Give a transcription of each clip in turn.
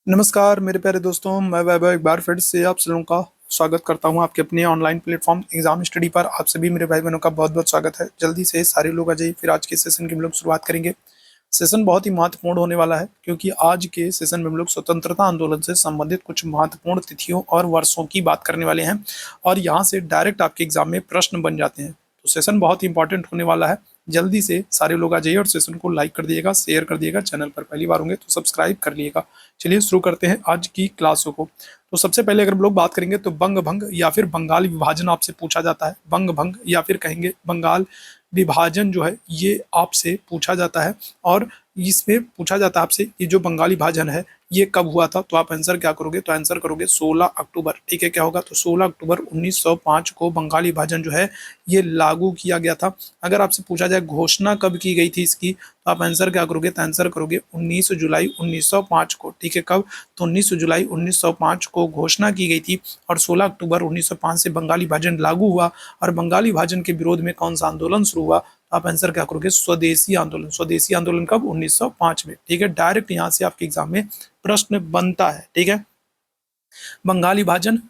नमस्कार मेरे प्यारे दोस्तों, मैं वैभव एक बार फिर से आप सभी लोगों का स्वागत करता हूं आपके अपने ऑनलाइन प्लेटफॉर्म एग्जाम स्टडी पर। आप सभी मेरे भाई बहनों का बहुत बहुत स्वागत है। जल्दी से सारे लोग आ जाइए, फिर आज के सेशन की हम लोग शुरुआत करेंगे। सेशन बहुत ही महत्वपूर्ण होने वाला है क्योंकि आज के सेशन में हम लोग स्वतंत्रता आंदोलन से संबंधित कुछ महत्वपूर्ण तिथियों और वर्षों की बात करने वाले हैं और यहाँ से डायरेक्ट आपके एग्जाम में प्रश्न बन जाते हैं। तो सेशन बहुत ही इंपॉर्टेंट होने वाला है। जल्दी से सारे लोग आ जाइए और सेशन को लाइक कर दिएगा, शेयर कर दिएगा। चैनल पर पहली बार होंगे तो सब्सक्राइब कर लिएगा। चलिए शुरू करते हैं आज की क्लासों को। तो सबसे पहले अगर हम लोग बात करेंगे तो बंग भंग या फिर बंगाल विभाजन आपसे पूछा जाता है। बंग भंग या फिर कहेंगे बंगाल विभाजन जो है ये आपसे पूछा जाता है और इसमें पूछा जाता है आपसे कि जो बंगाली विभाजन है ये कब हुआ था। तो आप आंसर क्या करोगे? तो आंसर करोगे 16 अक्टूबर। ठीक है, क्या होगा? तो 16 अक्टूबर 1905 को बंगाली विभाजन जो है ये लागू किया गया था। अगर आपसे पूछा जाए घोषणा कब की गई थी इसकी, तो आप आंसर क्या करोगे? तो आंसर करोगे 19 जुलाई 1905 को। ठीक है, कब? तो 19 जुलाई 1905 को घोषणा की गई थी और 16 अक्टूबर 1905 से बंगाली विभाजन लागू हुआ। और बंगाली विभाजन के विरोध में कौन सा आंदोलन शुरू हुआ? आप आंसर क्या करोगे? स्वदेशी आंदोलन। स्वदेशी आंदोलन कब? 1905 में। ठीक है, डायरेक्ट यहाँ से आपके एग्जाम में प्रश्न बनता है। ठीक है, बंगाली विभाजन,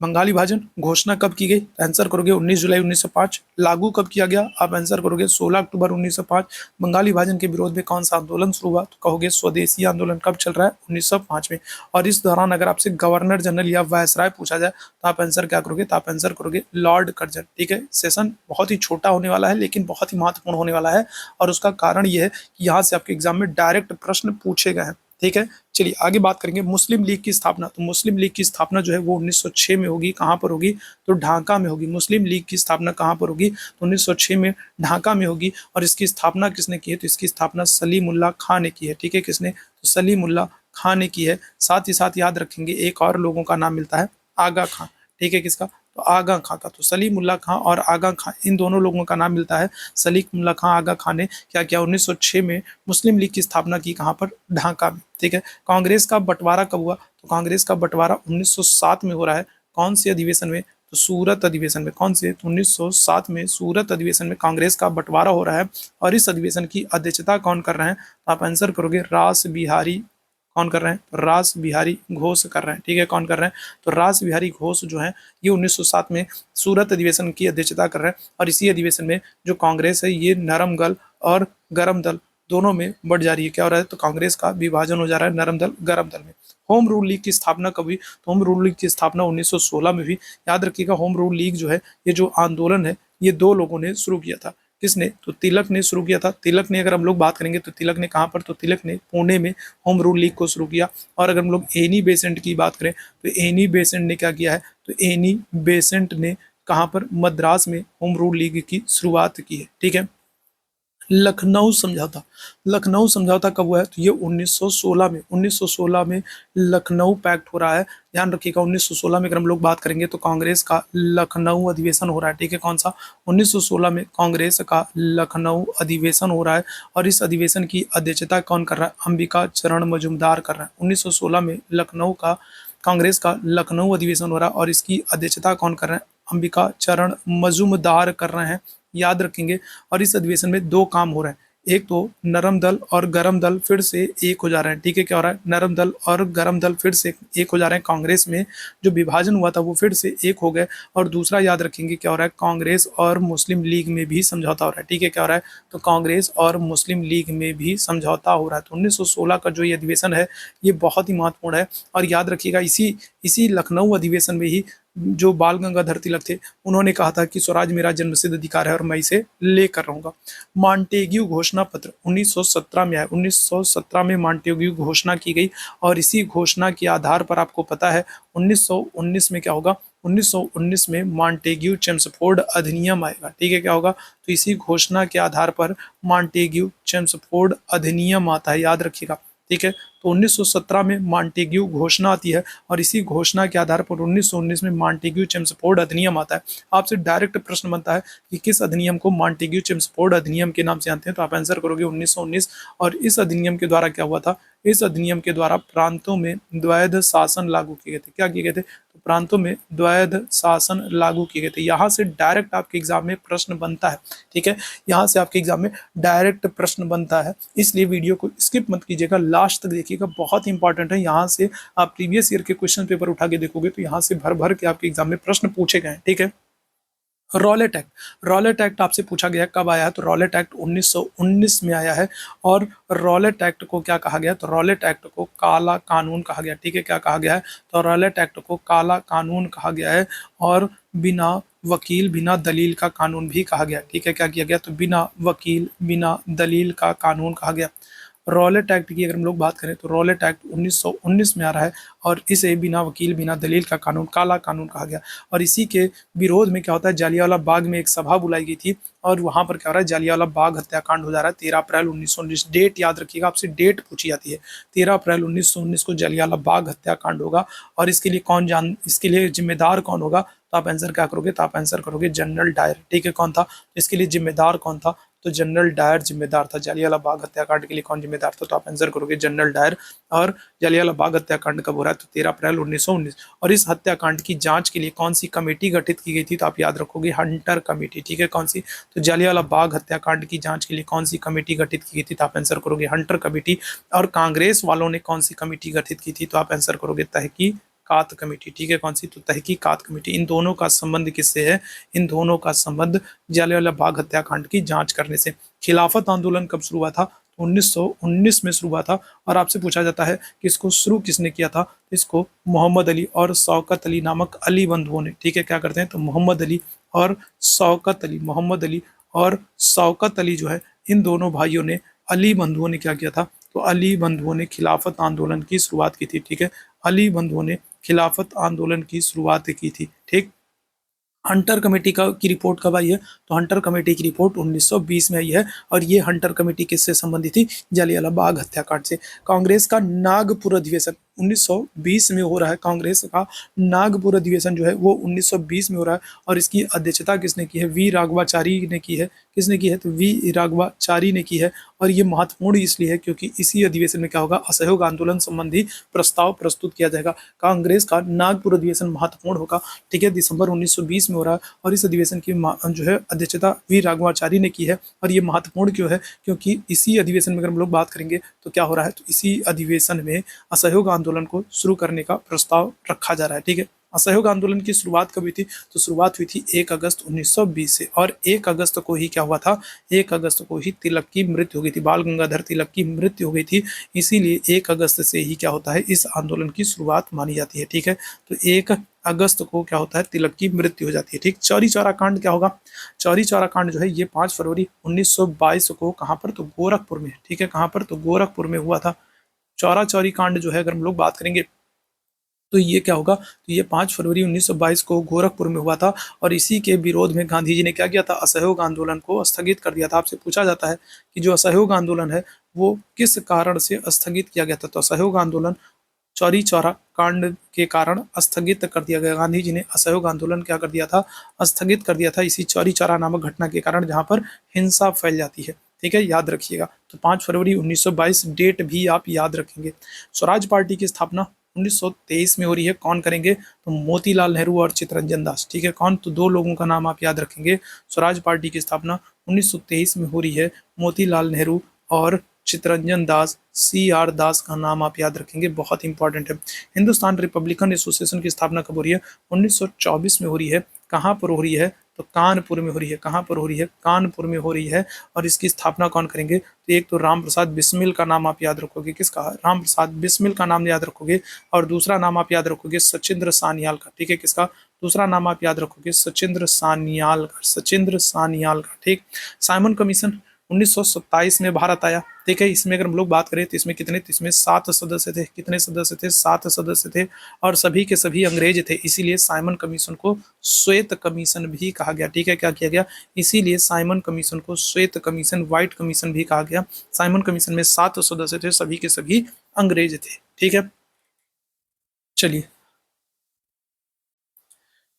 बंगाली विभाजन घोषणा कब की गई? आंसर करोगे 19 जुलाई 1905। लागू कब किया गया? आप आंसर करोगे 16 अक्टूबर 1905। बंगाली विभाजन के विरोध में कौन सा आंदोलन शुरू हुआ? तो कहोगे स्वदेशी आंदोलन। कब चल रहा है? 1905 में। और इस दौरान अगर आपसे गवर्नर जनरल या वायसराय पूछा जाए तो आप आंसर क्या करोगे? तो आप आंसर करोगे लॉर्ड कर्जन। ठीक है, सेशन बहुत ही छोटा होने वाला है लेकिन बहुत ही महत्वपूर्ण होने वाला है और उसका कारण यह है कि यहाँ से आपके एग्जाम में डायरेक्ट प्रश्न पूछे गए हैं। ठीक है, चलिए आगे बात करेंगे मुस्लिम लीग की स्थापना। तो मुस्लिम लीग की स्थापना जो है वो 1906 में होगी। कहाँ पर होगी? तो ढाका में होगी। मुस्लिम लीग की स्थापना कहाँ पर होगी? तो 1906 में ढाका में होगी। और इसकी स्थापना किसने की है? तो इसकी स्थापना सलीमुल्लाह खां ने की है। ठीक है, किसने? तो सलीमुल्लाह खां ने की है। साथ ही साथ याद रखेंगे एक और लोगों का नाम मिलता है, आगा खां। ठीक है, किसका? तो आगा खां का। तो सलीमुल्लाह खां और आगा खां इन दोनों लोगों का नाम मिलता है। सलीमुल्लाह खां आगा खां ने क्या किया? 1906 में मुस्लिम लीग की स्थापना की। कहाँ पर? ढाका में। ठीक है, कांग्रेस का बंटवारा कब हुआ? तो कांग्रेस का बंटवारा 1907 में हो रहा है। कौन से अधिवेशन में? तो सूरत अधिवेशन में। कौन से? तो 1907 में सूरत अधिवेशन में कांग्रेस का बंटवारा हो रहा है। और इस अधिवेशन की अध्यक्षता कौन कर रहे हैं? तो आप आंसर करोगे रास बिहारी। कौन कर रहे हैं? तो रास बिहारी घोष कर रहे हैं। ठीक है, कौन कर रहे हैं? तो रास बिहारी घोष जो है ये 1907 में सूरत अधिवेशन की अध्यक्षता कर रहे हैं। और इसी अधिवेशन में जो कांग्रेस है ये नरम दल और गरम दल दोनों में बढ़ जा रही है। क्या हो रहा है? तो कांग्रेस का विभाजन हो जा रहा है नरम दल गरम दल में। होम रूल लीग की स्थापना कब हुई? तो होम रूल लीग की स्थापना 1916 में हुई। याद रखिएगा होम रूल लीग जो है ये जो आंदोलन है ये दो लोगों ने शुरू किया था। किसने? तो तिलक ने शुरू किया था। तिलक ने, अगर हम लोग बात करेंगे तो तिलक ने कहाँ पर? तो तिलक ने पुणे में होम रूल लीग को शुरू किया। और अगर हम लोग एनी बेसेंट की बात करें तो एनी बेसेंट ने क्या किया है? तो एनी बेसेंट ने कहाँ पर? मद्रास में होम रूल लीग की शुरुआत की है। ठीक है, लखनऊ समझौता। लखनऊ समझौता कब हुआ है? तो ये 1916 में। 1916 में लखनऊ पैक्ट हो रहा है। ध्यान रखिएगा 1916 में अगर हम लोग बात करेंगे तो कांग्रेस का लखनऊ अधिवेशन हो रहा है। ठीक है, कौन सा? 1916 में कांग्रेस का लखनऊ अधिवेशन हो रहा है। और इस अधिवेशन की अध्यक्षता कौन कर रहा है? अंबिका चरण मजूमदार कर रहा है। 1916 में लखनऊ का कांग्रेस का लखनऊ अधिवेशन हो रहा है और इसकी अध्यक्षता कौन कर रहे हैं? अंबिका चरण मजूमदार कर रहे हैं। याद रखेंगे। और इस अधिवेशन में दो काम हो रहे हैं। एक तो नरम दल और गरम दल फिर से एक हो जा रहे हैं। ठीक है, क्या हो रहा है? नरम दल और गरम दल फिर से एक हो जा रहे हैं। कांग्रेस में जो विभाजन हुआ था वो फिर से एक हो गए। और दूसरा याद रखेंगे क्या हो रहा है? कांग्रेस और मुस्लिम लीग में भी समझौता हो रहा है। ठीक है, क्या हो रहा है? तो कांग्रेस और मुस्लिम लीग में भी समझौता हो रहा है। तो 1916 का जो ये अधिवेशन है ये बहुत ही महत्वपूर्ण है। और याद रखिएगा इसी इसी लखनऊ अधिवेशन में ही जो बाल गंगाधर तिलक थे उन्होंने कहा था कि स्वराज मेरा जन्मसिद्ध अधिकार है और मैं इसे लेकर रहूंगा। मॉन्टेग्यू घोषणा पत्र 1917 में आया। 1917 में मॉन्टेग्यू घोषणा की गई और इसी घोषणा के आधार पर आपको पता है 1919 में क्या होगा? 1919 में मॉन्टेग्यू चेम्सफोर्ड अधिनियम आएगा। ठीक है, क्या होगा? तो इसी घोषणा के आधार पर मॉन्टेग्यू चेम्सफोर्ड अधिनियम आता है। याद रखिएगा। ठीक है, तो 1917 में मॉन्टेग्यू घोषणा आती है और इसी घोषणा के आधार पर 1919 में मॉन्टेग्यू चेम्सफोर्ड अधिनियम आता है। आपसे डायरेक्ट प्रश्न बनता है कि किस अधिनियम को मॉन्टेग्यू चेम्सफोर्ड अधिनियम के नाम से जानते हैं? तो आप आंसर करोगे 1919। और इस अधिनियम के द्वारा क्या हुआ था? इस अधिनियम के द्वारा प्रांतों में द्वैध शासन लागू किए गए थे। क्या किए गए थे? तो प्रांतों में द्वैध शासन लागू किए गए थे। यहाँ से डायरेक्ट आपके एग्जाम में प्रश्न बनता है, ठीक है, यहाँ से आपके एग्जाम में डायरेक्ट प्रश्न बनता है, इसलिए वीडियो को स्किप मत कीजिएगा, लास्ट तक देखिएगा, बहुत इंपॉर्टेंट है। यहाँ से आप प्रीवियस ईयर के क्वेश्चन पेपर उठा के देखोगे तो यहाँ से भर भर के आपके एग्जाम में प्रश्न पूछे गए हैं, ठीक है। रॉलेट एक्ट, रॉलेट एक्ट आपसे पूछा गया कब आया है, तो रॉलेट एक्ट 1919 में आया है। और रॉलेट एक्ट को क्या कहा गया, तो रॉलेट एक्ट को काला कानून कहा गया, ठीक है। क्या कहा गया है, तो रॉलेट एक्ट को काला कानून कहा गया है। और बिना वकील बिना दलील का कानून भी कहा गया, ठीक है। क्या किया गया, तो बिना वकील बिना दलील का कानून कहा गया। रॉलेट एक्ट की अगर हम लोग बात करें तो रॉलेट एक्ट 1919 में आ रहा है और इसे बिना वकील बिना दलील का कानून काला कानून कहा गया। और इसी के विरोध में क्या होता है, जालियांवाला बाग में एक सभा बुलाई गई थी और वहां पर क्या हो रहा है, जालियांवाला बाग हत्याकांड हो जा रहा है 13 अप्रैल 1919। डेट याद रखिएगा, आपसे डेट पूछी जाती है, 13 अप्रैल 1919 को जालियांवाला बाग हत्याकांड होगा। और इसके लिए इसके लिए जिम्मेदार कौन होगा, तो आप आंसर क्या करोगे, तो आप आंसर करोगे जनरल डायर, ठीक है। कौन था इसके लिए जिम्मेदार, कौन था, तो जनरल डायर जिम्मेदार था। जालियांवाला बाग हत्याकांड के लिए कौन जिम्मेदार था, तो आप आंसर करोगे जनरल डायर। और जालियांवाला बाग हत्याकांड कब हो रहा है, तो 13 अप्रैल 1919। और इस हत्याकांड की जांच के लिए कौन सी कमेटी गठित की गई थी, तो आप याद रखोगे हंटर कमेटी, ठीक है। कौन सी, तो जालियांवाला बाग हत्याकांड की जांच के लिए कौन सी कमेटी गठित की गई थी, तो आप आंसर करोगे हंटर कमेटी। और कांग्रेस वालों ने कौन सी कमेटी गठित की थी, तो आप आंसर करोगे तहकीकात कमेटी, ठीक है। कौन सी, तो तहकीकात कमेटी। इन दोनों का संबंध किससे है, इन दोनों का संबंध जालियांवाला बाग हत्याकांड की जांच करने से। खिलाफत आंदोलन कब शुरू हुआ था, 1919 में शुरू हुआ था। और आपसे पूछा जाता है कि इसको शुरू किसने किया था, इसको मोहम्मद अली और शौकत अली नामक अली बंधुओं ने, ठीक है। क्या करते हैं, तो मोहम्मद अली और शौकत अली, मोहम्मद अली और शौकत अली जो है, इन दोनों भाइयों ने, अली बंधुओं ने क्या किया था, तो अली बंधुओं ने खिलाफत आंदोलन की शुरुआत की थी, ठीक है। अली बंधुओं ने खिलाफत आंदोलन की शुरुआत की थी, ठीक। हंटर कमेटी की रिपोर्ट कब आई है, तो हंटर कमेटी की रिपोर्ट 1920 में आई है। और ये हंटर कमेटी किससे संबंधित थी, जालियांवाला बाग हत्याकांड से। कांग्रेस का नागपुर अधिवेशन 1920 में हो रहा है, कांग्रेस का नागपुर अधिवेशन जो है वो 1920 में हो रहा है। और इसकी अध्यक्षता किसने की है, वी राघवाचारी ने की है। किसने की है, तो वी राघवाचारी ने की है। और ये महत्वपूर्ण इसलिए है क्योंकि इसी अधिवेशन में क्या होगा, असहयोग आंदोलन संबंधी प्रस्ताव प्रस्तुत किया जाएगा। कांग्रेस का नागपुर अधिवेशन महत्वपूर्ण होगा, ठीक है, दिसंबर 1920 में हो रहा है। और इस अधिवेशन की जो है अध्यक्षता वी राघवाचारी ने की है। और ये महत्वपूर्ण क्यों है, क्योंकि इसी अधिवेशन में अगर हम लोग बात करेंगे तो क्या हो रहा है, तो इसी अधिवेशन में असहयोग आंदोलन को शुरू करने का प्रस्ताव रखा जा रहा है, ठीक है। असहयोग आंदोलन की शुरुआत कब हुई थी, तो शुरुआत हुई थी 1 अगस्त 1920 से। और 1 अगस्त को ही क्या हुआ था, 1 अगस्त को ही तिलक की मृत्यु हो गई थी, बाल गंगाधर तिलक की मृत्यु हो गई थी। इसीलिए 1 अगस्त से ही क्या होता है, इस आंदोलन की शुरुआत मानी जाती है, ठीक है। तो 1 अगस्त को क्या होता है, तिलक की मृत्यु हो जाती है, ठीक। चौरी चौरा कांड क्या होगा, चौरी चौरा कांड जो है ये 5 फरवरी 1922 को कहाँ पर, तो गोरखपुर में, ठीक है। कहाँ पर, तो गोरखपुर में हुआ था। चौरा चौरी कांड जो है अगर हम लोग बात करेंगे तो ये क्या होगा, तो ये 5 फरवरी 1922 को गोरखपुर में हुआ था। और इसी के विरोध में गांधी जी ने क्या किया था, असहयोग आंदोलन को स्थगित कर दिया था। आपसे पूछा जाता है कि जो असहयोग आंदोलन है वो किस कारण से स्थगित किया गया था, तो असहयोग आंदोलन चौरी चौरा कांड के कारण स्थगित कर दिया गया। गांधी जी ने असहयोग आंदोलन क्या कर दिया था, स्थगित कर दिया था इसी चौरी चौरा नामक घटना के कारण, जहां पर हिंसा फैल जाती है, ठीक है, याद रखिएगा। तो 5 फरवरी 1922 डेट भी आप याद रखेंगे। स्वराज पार्टी की स्थापना 1923 में हो रही है, कौन करेंगे, तो मोतीलाल नेहरू और चित्तरंजन दास, ठीक है। कौन, तो दो लोगों का नाम आप याद रखेंगे। स्वराज पार्टी की स्थापना 1923 में हो रही है, मोतीलाल नेहरू और चित्तरंजन दास, CR दास का नाम आप याद रखेंगे, बहुत इंपॉर्टेंट है। हिंदुस्तान रिपब्लिकन एसोसिएशन की स्थापना कब हो रही है, 1924 में हो रही है। कहाँ पर हो रही है, तो कानपुर में हो रही है। कहाँ पर हो रही है, कानपुर में हो रही है। और इसकी स्थापना कौन करेंगे, तो एक तो राम प्रसाद बिस्मिल का नाम आप याद रखोगे, किसका, राम प्रसाद बिस्मिल का नाम याद रखोगे। और दूसरा नाम आप याद रखोगे सचिंद्र सान्याल का, ठीक है, किसका, दूसरा नाम आप याद रखोगे सचिंद्र सान्याल का, सचिंद्र सान्याल का, ठीक। साइमन कमीशन 1927 में भारत आया, ठीक है। इसमें अगर हम लोग बात करें तो इसमें कितने, तो इसमें 7 सदस्य थे। कितने सदस्य थे, 7 सदस्य थे। और सभी के सभी अंग्रेज थे, इसीलिए साइमन कमीशन को श्वेत कमीशन भी कहा गया, ठीक है। क्या किया गया, इसीलिए साइमन कमीशन को श्वेत कमीशन, व्हाइट कमीशन भी कहा गया। साइमन कमीशन में 7 सदस्य थे, सभी के सभी अंग्रेज थे, ठीक है। चलिए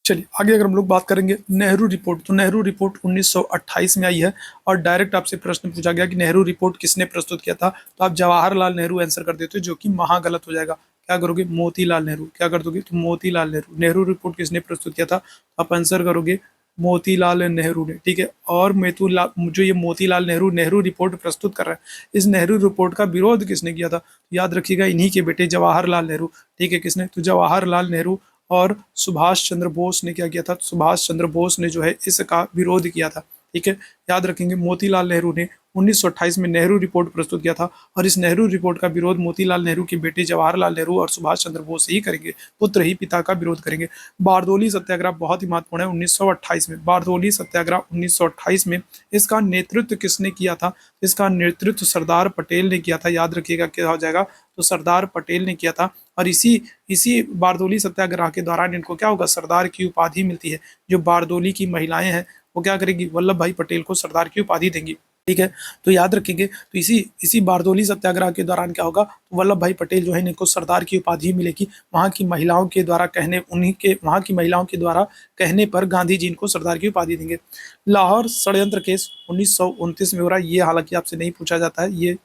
चलिए आगे अगर हम लोग बात करेंगे नेहरू रिपोर्ट, तो नेहरू रिपोर्ट 1928 में आई है। और डायरेक्ट आपसे प्रश्न पूछा गया कि नेहरू रिपोर्ट किसने प्रस्तुत किया था, तो आप जवाहरलाल नेहरू आंसर कर देते हो, जो कि महागलत हो जाएगा। क्या करोगे, मोतीलाल नेहरू। क्या कर दोगे, तो मोतीलाल नेहरू। नेहरू रिपोर्ट किसने प्रस्तुत किया था, आप आंसर करोगे मोतीलाल नेहरू ने, ठीक है। और मेतुला जो ये मोतीलाल नेहरू नेहरू रिपोर्ट प्रस्तुत कर रहा है, इस नेहरू रिपोर्ट का विरोध किसने किया था, याद रखिएगा इन्हीं के बेटे जवाहरलाल नेहरू, ठीक है। किसने, तो जवाहरलाल नेहरू और सुभाष चंद्र बोस ने क्या किया था, सुभाष चंद्र बोस ने जो है इसका विरोध किया था, ठीक है। याद रखेंगे मोतीलाल नेहरू ने 1928 में नेहरू रिपोर्ट प्रस्तुत किया था और इस नेहरू रिपोर्ट का विरोध मोतीलाल नेहरू के बेटे जवाहरलाल नेहरू और सुभाष चंद्र बोस ही करेंगे, पुत्र ही पिता का विरोध करेंगे। बारदोली सत्याग्रह बहुत ही महत्वपूर्ण है 1928 में, बारदोली सत्याग्रह 1928 में इसका नेतृत्व किसने किया था, इसका नेतृत्व सरदार पटेल ने किया था। याद रखिएगा क्या हो जाएगा, तो सरदार पटेल ने किया था। और इसी इसी बारदोली सत्याग्रह के दौरान इनको क्या होगा, सरदार की उपाधि मिलती है। जो बारदोली की महिलाएं हैं वो क्या करेगी, वल्लभ भाई पटेल को सरदार की उपाधि देंगी, ठीक है। तो याद रखेंगे, तो इसी इसी बारदोली सत्याग्रह के दौरान क्या होगा, तो वल्लभ भाई पटेल जो है इनको सरदार की उपाधि मिलेगी। वहाँ की महिलाओं के द्वारा कहने, वहाँ की महिलाओं के द्वारा कहने पर गांधी जी इनको सरदार की उपाधि देंगे। लाहौर षड्यंत्र केस 1929 में हो रहा है, ये हालांकि आपसे नहीं पूछा जाता है, ये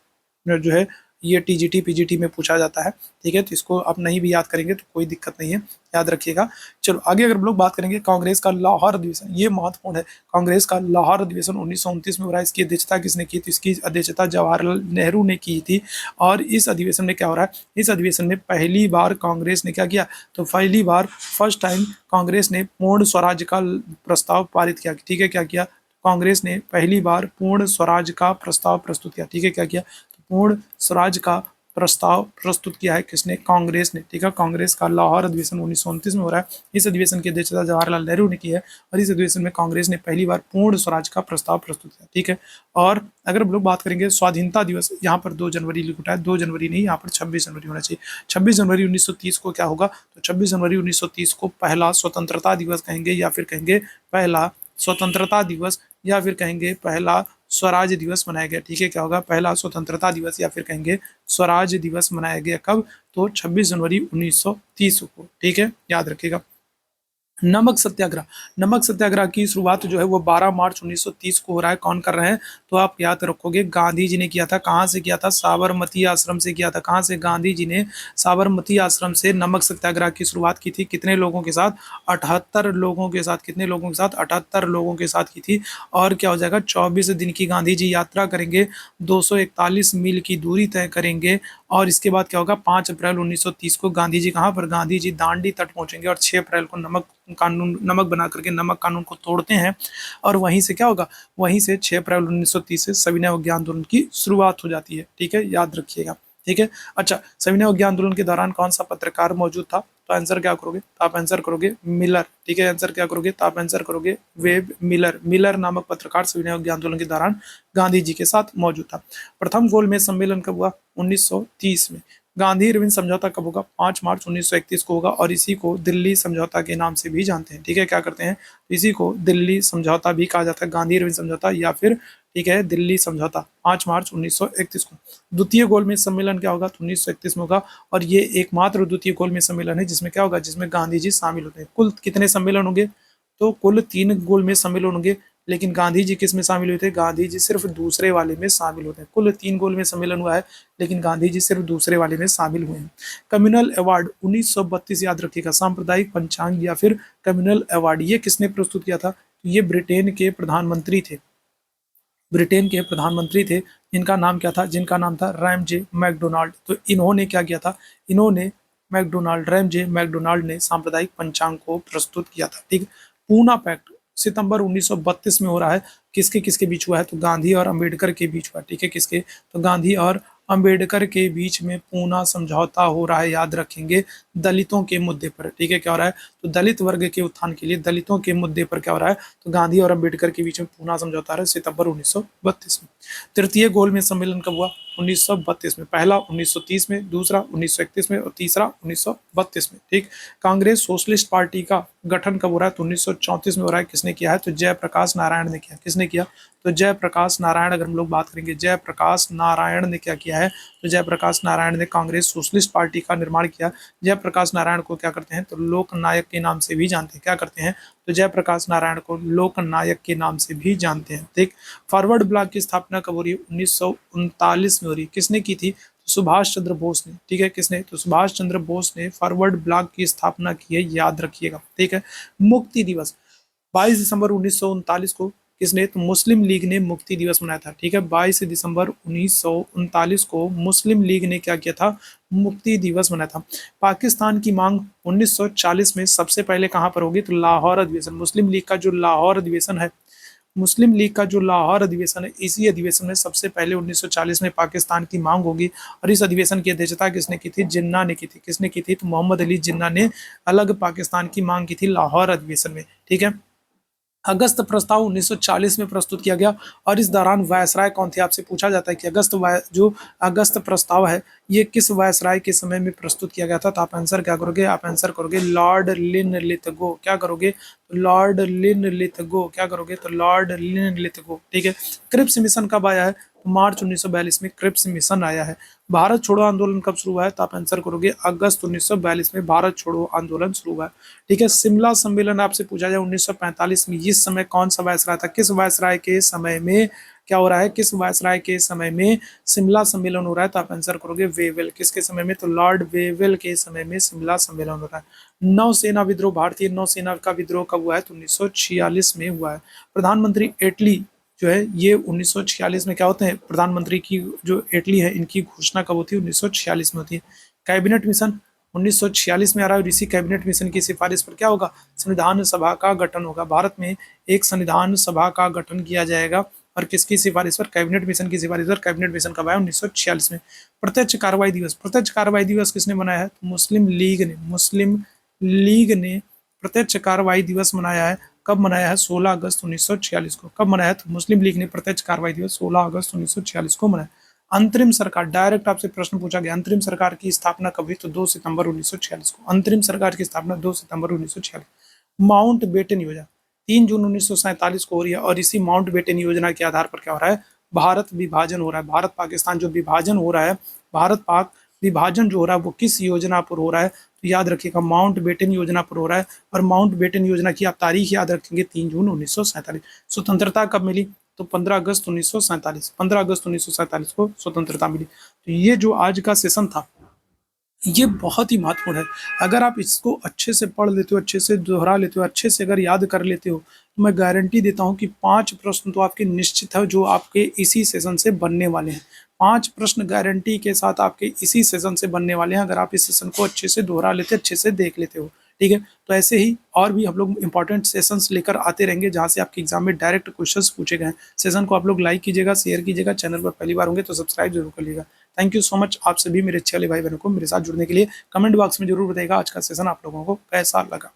जो है ये टीजीटी पीजीटी में पूछा जाता है, ठीक है। तो इसको आप नहीं भी याद करेंगे तो कोई दिक्कत नहीं है, याद रखिएगा। चलो आगे अगर हम लोग बात करेंगे कांग्रेस का लाहौर अधिवेशन, ये महत्वपूर्ण है। कांग्रेस का लाहौर अधिवेशन 1929 में हो रहा है, इसकी अध्यक्षता किसने की थी, इसकी अध्यक्षता जवाहरलाल नेहरू ने की थी। और इस अधिवेशन में क्या हो रहा है, इस अधिवेशन में पहली बार कांग्रेस ने क्या किया, तो पहली बार फर्स्ट टाइम कांग्रेस ने पूर्ण स्वराज का प्रस्ताव पारित किया, ठीक है। क्या किया, कांग्रेस ने पहली बार पूर्ण स्वराज का प्रस्ताव प्रस्तुत किया, ठीक है। क्या किया, पूर्ण स्वराज का प्रस्ताव प्रस्तुत किया है किसने, कांग्रेस ने, ठीक है। कांग्रेस का लाहौर अधिवेशन 1929 में हो रहा है, इस अधिवेशन की अध्यक्षता जवाहरलाल नेहरू ने की है और इस अधिवेशन में कांग्रेस ने पहली बार पूर्ण स्वराज का प्रस्ताव प्रस्तुत किया, ठीक है। और अगर हम लोग बात करेंगे स्वाधीनता दिवस, यहाँ पर 2 जनवरी लिखा है, 2 जनवरी नहीं, यहाँ पर 26 जनवरी होना चाहिए। 26 जनवरी 1930 को क्या होगा, तो 26 जनवरी 1930 को पहला स्वतंत्रता दिवस कहेंगे, या फिर कहेंगे पहला स्वतंत्रता दिवस, या फिर कहेंगे पहला स्वराज दिवस मनाया गया, ठीक है। क्या होगा, पहला स्वतंत्रता दिवस या फिर कहेंगे स्वराज दिवस मनाया गया कब, तो 26 जनवरी 1930 को, ठीक है, याद रखिएगा। नमक सत्याग्रह, नमक सत्याग्रह की शुरुआत जो है वो 12 मार्च 1930 को हो रहा है। कौन कर रहे हैं, तो आप याद रखोगे गांधी जी ने किया था। कहाँ से किया था, साबरमती आश्रम से किया था। कहाँ से, गांधी जी ने साबरमती आश्रम से नमक सत्याग्रह की शुरुआत की थी। कितने लोगों के साथ, 78 लोगों के साथ। कितने लोगों के साथ, 78 लोगों के साथ की थी। और क्या हो जाएगा, 24 दिन की गांधी जी यात्रा करेंगे, 241 मील की दूरी तय करेंगे। और इसके बाद क्या होगा, 5 अप्रैल 1930 को गांधी जी कहाँ पर, गांधी जी दांडी तट पहुंचेंगे और 6 अप्रैल को नमक बना करके नमक कानून को तोड़ते हैं। और वहीं से क्या होगा, वहीं से 6 अप्रैल 1930 से सविनय अवज्ञा आंदोलन की शुरुआत हो जाती है, ठीक है, याद रखिएगा, ठीक है। अच्छा, सविनय अवज्ञा आंदोलन के दौरान कौन सा पत्रकार मौजूद था, तो आंसर क्या करोगे, तो आप आंसर करोगे मिलर, ठीक है। आंसर क्या करोगे, तो आप आंसर करोगे वेब मिलर। मिलर नामक पत्रकार सविनय अवज्ञा आंदोलन के दौरान गांधी जी के साथ मौजूद था। प्रथम गोलमेज सम्मेलन कब हुआ, 1930 में। गांधी इरविन समझौता कब होगा, 5 मार्च 1931 को होगा और इसी को दिल्ली समझौता के नाम से भी जानते हैं, ठीक है। क्या करते हैं, इसी को दिल्ली समझौता भी कहा जाता है, गांधी इरविन समझौता या फिर, ठीक है, दिल्ली समझौता, 5 मार्च 1931 को। द्वितीय गोलमेज सम्मेलन क्या होगा, तो 1931 में होगा और ये एकमात्र द्वितीय गोलमेज सम्मेलन है जिसमें क्या होगा, जिसमें गांधी जी शामिल होते हैं। कुल कितने सम्मेलन होंगे, तो कुल 3 गोलमेज सम्मेलन होंगे, लेकिन गांधी जी किस में शामिल हुए थे, गांधी जी सिर्फ दूसरे वाले में शामिल होते हैं। कुल 3 गोलमेज सम्मेलन हुआ है लेकिन गांधी जी सिर्फ दूसरे वाले में शामिल हुए हैं। कम्युनल अवार्ड 1932, याद रखिएगा, सांप्रदायिक पंचांग या फिर कम्युनल अवार्ड, ये किसने प्रस्तुत किया था, ये ब्रिटेन के प्रधानमंत्री थे, ब्रिटेन के प्रधानमंत्री थे, जिनका नाम क्या था, जिनका नाम था रैमजे मैकडोनाल्ड। तो इन्होंने क्या किया था, इन्होंने रैमजे मैकडोनाल्ड ने सांप्रदायिक पंचांग को प्रस्तुत किया था, ठीक। पूना पैक्ट सितंबर 1932 में हो रहा है, किसके किसके बीच हुआ है, तो गांधी और अंबेडकर के बीच हुआ, ठीक है। किसके, तो गांधी और अंबेडकर के बीच में पूना समझौता हो रहा है, याद रखेंगे, दलितों के मुद्दे पर, ठीक है। क्या हो रहा है, तो दलित वर्ग के उत्थान के लिए दलितों के मुद्दे पर क्या हो रहा है, तो गांधी और अंबेडकर के बीच में पूना समझौता है सितंबर 1932 में। तृतीय गोलमेज सम्मेलन कब हुआ, 1932 में। पहला 1930 में, दूसरा 1931 में और तीसरा 1932 में, ठीक। कांग्रेस सोशलिस्ट पार्टी का गठन कब हो रहा है, तो 1934 में हो रहा है। किसने किया है, तो जयप्रकाश नारायण ने किया। किसने किया, तो जयप्रकाश नारायण। अगर हम लोग बात करेंगे जयप्रकाश नारायण ने क्या किया है, तो जयप्रकाश नारायण ने कांग्रेस सोशलिस्ट पार्टी का निर्माण किया। जयप्रकाश नारायण को क्या करते हैं, तो लोक नायक के नाम से भी जानते हैं। क्या करते हैं, तो जयप्रकाश नारायण को लोक नायक के नाम से भी जानते हैं, ठीक। फॉरवर्ड ब्लॉक की स्थापना कब हो रही है, 1939 में हो रही है। किसने की थी, सुभाष चंद्र बोस ने, ठीक है, किसने, तो सुभाष चंद्र बोस ने फॉरवर्ड ब्लॉक की स्थापना की है, याद रखिएगा, ठीक है। मुक्ति दिवस 22 दिसंबर 1939 को किसने, तो मुस्लिम लीग ने मुक्ति दिवस मनाया था, ठीक है। 22 दिसंबर 1939 को मुस्लिम लीग ने क्या किया था, मुक्ति दिवस मनाया था। पाकिस्तान की मांग 1940 में सबसे पहले कहां पर होगी, तो लाहौर अधिवेशन, मुस्लिम लीग का जो लाहौर अधिवेशन है, मुस्लिम लीग का जो लाहौर अधिवेशन है, इसी अधिवेशन में सबसे पहले 1940 में पाकिस्तान की मांग होगी। और इस अधिवेशन की अध्यक्षता किसने की थी, जिन्ना ने की थी, किसने की थी, तो मोहम्मद अली जिन्ना ने अलग पाकिस्तान की मांग की थी लाहौर अधिवेशन में, ठीक है। अगस्त प्रस्ताव 1940 में प्रस्तुत किया गया और इस दौरान वायसराय कौन थे, आपसे पूछा जाता है कि जो अगस्त प्रस्ताव है ये किस वायसराय के समय में प्रस्तुत किया गया था, तो आप आंसर क्या करोगे, आप आंसर करोगे लॉर्ड लिनलिथगो, क्या करोगे, लॉर्ड लिनलिथगो, क्या करोगे, तो लॉर्ड लिनलिथगो, ठीक है। क्रिप्स मिशन कब आया है, मार्च 1942 में क्रिप्स मिशन आया है। भारत छोड़ो आंदोलन कब शुरू हुआ है, तो आप आंसर करोगे अगस्त 1942 में भारत छोड़ो आंदोलन शुरू हुआ है, ठीक है। शिमला सम्मेलन आपसे पूछा जाए 1945 में, इस समय कौन सा वायसराय था, किस वायसराय के समय में क्या हो रहा है, किस वायसराय के समय में शिमला सम्मेलन हो रहा है, तो आप आंसर करोगे वेवेल, किसके समय में, तो लॉर्ड वेवेल के समय में शिमला सम्मेलन हो रहा है। नौसेना विद्रोह, भारतीय नौसेना का विद्रोह कब हुआ है, तो 1946 में हुआ है। प्रधानमंत्री इटली जो है ये 1946 में क्या होते हैं, प्रधानमंत्री की जो इटली है इनकी घोषणा कब होती है, 1946 में होती है। कैबिनेट मिशन 1946 में आ रहा है और इसी कैबिनेट मिशन की सिफारिश पर क्या होगा, संविधान सभा का गठन होगा। भारत में एक संविधान सभा का गठन किया जाएगा और किसकी सिफारिश पर, कैबिनेट मिशन की सिफारिश पर। कैबिनेट मिशन कब आया, 1946 में। प्रत्यक्ष कार्रवाई दिवस, प्रत्यक्ष कार्रवाई दिवस किसने बनाया है, तो मुस्लिम लीग ने, मुस्लिम लीग ने प्रत्यक्ष कार्रवाई दिवस मनाया है। कब मनाया है, 16 अगस्त 1946 को। कब मनाया, तो मुस्लिम लीग ने प्रत्यक्ष कार्रवाई दिवस 16 अगस्त 1946 को मनाया। अंतरिम सरकार, डायरेक्ट आपसे प्रश्न पूछा गया, अंतरिम सरकार की स्थापना कब हुई, तो 2 सितंबर 1946 को। अंतरिम सरकार की स्थापना 2 सितंबर 1946। माउंट बेटन योजना 3 जून 1947 को हो रही है और इसी माउंट बेटन योजना के आधार पर क्या हो रहा है, भारत विभाजन हो रहा है। भारत पाकिस्तान जो विभाजन हो रहा है, भारत पाक विभाजन जो हो रहा है वो किस योजना पर हो रहा है, तो याद रखिएगा माउंट बेटन योजना पर हो रहा है। और माउंट बेटन योजना की आप तारीख याद रखेंगे, 3 जून 1947। स्वतंत्रता कब मिली, तो 15 अगस्त 1947, 15 अगस्त 1947 को स्वतंत्रता मिली। तो ये जो आज का सेशन था ये बहुत ही महत्वपूर्ण है। अगर आप इसको अच्छे से पढ़ लेते हो, अच्छे से दोहरा लेते हो, अच्छे से अगर याद कर लेते हो, तो मैं गारंटी देता हूँ कि 5 प्रश्न तो आपके निश्चित है जो आपके इसी सेशन से बनने वाले हैं। 5 प्रश्न गारंटी के साथ आपके इसी सेशन से बनने वाले हैं, अगर आप इस सेशन को अच्छे से दोहरा लेते, अच्छे से देख लेते हो, ठीक है। तो ऐसे ही और भी हम लोग इंपॉर्टेंट सेशंस लेकर आते रहेंगे जहाँ से आपके एग्जाम में डायरेक्ट क्वेश्चंस पूछे गए हैं। सेशन को आप लोग लाइक कीजिएगा, शेयर कीजिएगा, चैनल पर पहली बार होंगे तो सब्सक्राइब जरूर करिएगा। थैंक यू सो मच आप सभी मेरे अच्छे वाले भाई बहनों को मेरे साथ जुड़ने के लिए। कमेंट बॉक्स में जरूर बताइएगा आज का सेशन आप लोगों को कैसा लगा।